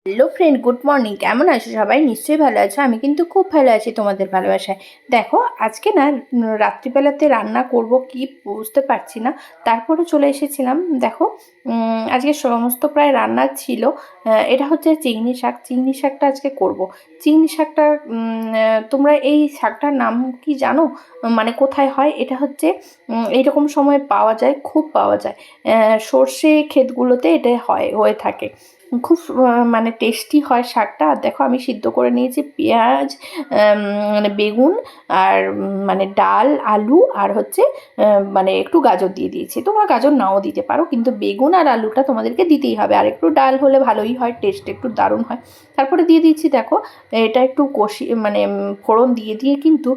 Hello friend, good morning. কেমন আছো সবাই? নিশ্চয়ই ভালো আছো। আমি কিন্তু খুব ভালো আছি তোমাদের ভালোবাসায়। দেখো, আজকে না রাত্রিবেলাতে রান্না করব কি বুঝতে পারছি না, তারপরে চলে এসেছিলাম। দেখো, আজকে সমস্ত প্রায় রান্না ছিল। এটা হচ্ছে চিংড়ি শাক। চিংড়ি শাকটা আজকে করব। চিংড়ি শাকটা তোমরা এই শাকটার নাম কি জানো? মানে কোথায় হয় এটা? হচ্ছে এইরকম সময় পাওয়া যায়, খুব পাওয়া যায়। সর্ষে ক্ষেতগুলোতে এটা হয়ে থাকে। খুব মানে টেস্টি হয় শাকটা। আর দেখো, আমি সিদ্ধ করে নিয়েছি পেঁয়াজ, মানে বেগুন, আর মানে ডাল, আলু, আর হচ্ছে মানে একটু গাজর দিয়ে দিয়েছি। তোমরা গাজর নাও দিতে পারো, কিন্তু বেগুন আর আলুটা তোমাদেরকে দিতেই হবে। আর একটু ডাল হলে ভালোই হয়, টেস্ট একটু দারুণ হয়। তারপরে দিয়ে দিচ্ছি, দেখো এটা একটু মানে ফোড়ন দিয়ে কিন্তু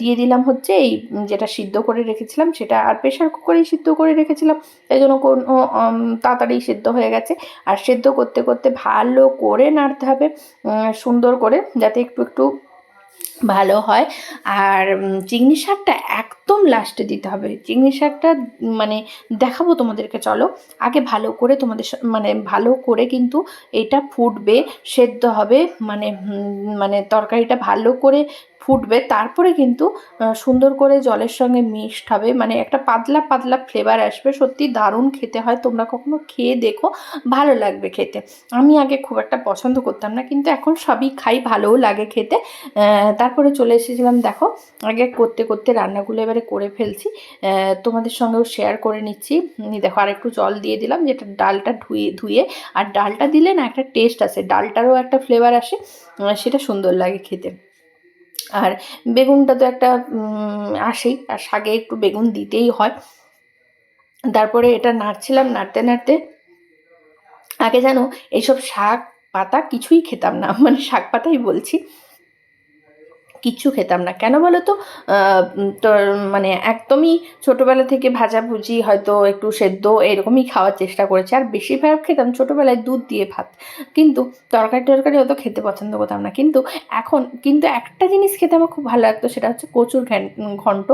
দিয়ে দিলাম হচ্ছে এই যেটা সিদ্ধ করে রেখেছিলাম সেটা। আর প্রেশার কুকারেই সিদ্ধ করে রেখেছিলাম, তাই জন্য কোনো তাড়াতাড়ি সিদ্ধ হয়ে গেছে। আর সেদ্ধ করতে করতে ভালো করে নাড়তে হবে, সুন্দর করে, যাতে একটু একটু ভালো হয়। আর চিংড়ি শাকটা একদম লাস্টে দিতে হবে। চিংড়ি শাকটা মানে দেখাবো তোমাদেরকে, চলো। আগে ভালো করে তোমাদের মানে ভালো করে কিন্তু এটা ফুটবে, সেদ্ধ হবে, মানে মানে তরকারিটা ভালো করে ফুটবে, তারপরে কিন্তু সুন্দর করে জলের সঙ্গে মিক্সড হবে, মানে একটা পাতলা পাতলা ফ্লেভার আসবে। সত্যি দারুণ খেতে হয়, তোমরা কখনো খেয়ে দেখো, ভালো লাগবে খেতে। আমি আগে খুব একটা পছন্দ করতাম না, কিন্তু এখন সবই খাই, ভালোও লাগে খেতে। তারপরে চলে এসেছিলাম, দেখো আগে করতে করতে রান্নাগুলো এবারে করে ফেলছি, তোমাদের সঙ্গেও শেয়ার করে নিচ্ছি। দেখো, আর একটু জল দিয়ে দিলাম, যেটা ডালটা ধুয়ে। আর ডালটা দিলে না একটা টেস্ট আসে, ডালটারও একটা ফ্লেভার আসে, সেটা সুন্দর লাগে খেতে। আর বেগুনটা তো একটা আসেই, আর শাকে একটু বেগুন দিতেই হয়। তারপরে এটা নাড়ছিলাম, নাড়তে নাড়তে, আগে জানো এইসব শাক পাতা কিছুই খেতাম না, মানে শাক পাতাই বলছি, কিচ্ছু খেতাম না। কেন বলো তো? তো মানে একদমই ছোটোবেলা থেকে ভাজাভুজি, হয়তো একটু সেদ্ধ, এরকমই খাওয়ার চেষ্টা করেছি। আর বেশিরভাগ খেতাম ছোটোবেলায় দুধ দিয়ে ভাত, কিন্তু তরকারি টরকারি অত খেতে পছন্দ করতাম না। কিন্তু এখন কিন্তু একটা জিনিস খেতে আমার খুব ভালো লাগতো, সেটা হচ্ছে কচুর ঘন্ট।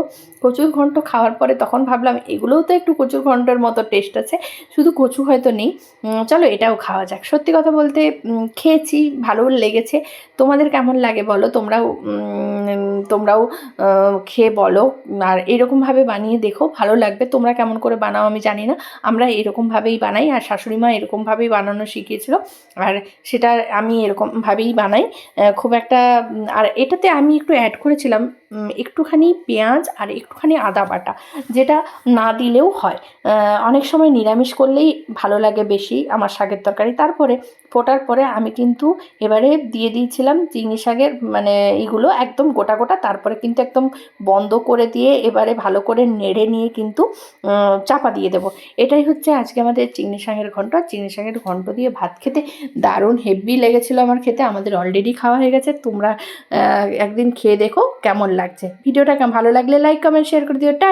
কচুর ঘন্ট খাওয়ার পরে তখন ভাবলাম এগুলোও তো একটু কচুর ঘন্টের মতো টেস্ট আছে, শুধু কচু হয়তো নেই। চলো এটাও খাওয়া যাক। সত্যি কথা বলতে খেয়েছি, ভালো লেগেছে। তোমাদের কেমন লাগে বলো? তোমরাও খেয়ে বলো। আর এরকমভাবে বানিয়ে দেখো, ভালো লাগবে। তোমরা কেমন করে বানাও আমি জানি না, আমরা এরকমভাবেই বানাই। আর শাশুড়ি মা এরকমভাবেই বানানো শিখিয়েছিল, আর সেটা আমি এরকমভাবেই বানাই। খুব একটা আর এটাতে আমি একটু অ্যাড করেছিলাম একটুখানি পেঁয়াজ আর একটুখানি আদা বাটা, যেটা না দিলেও হয়। অনেক সময় নিরামিষ করলেই ভালো লাগে বেশি আমার শাকের তরকারি। তারপরে ফোটার পরে আমি কিন্তু এবারে দিয়ে দিয়েছিলাম চিংড়ি শাকের মানে এইগুলো একদম গোটা গোটা। তারপরে কিন্তু একদম বন্ধ করে দিয়ে এবারে ভালো করে নেড়ে নিয়ে কিন্তু চাপা দিয়ে দেবো। এটাই হচ্ছে আজকে আমাদের চিংড়ি শাকের ঘন্ট। চিংড়ি শাকের ঘন্ট দিয়ে ভাত খেতে দারুণ হেভি লেগেছিলো আমার খেতে। আমাদের অলরেডি খাওয়া হয়ে গেছে। তোমরা একদিন খেয়ে দেখো কেমন লাগছে। ভিডিওটা ভালো লাগলে লাইক কমেন্ট শেয়ার করে দিও। টাটা।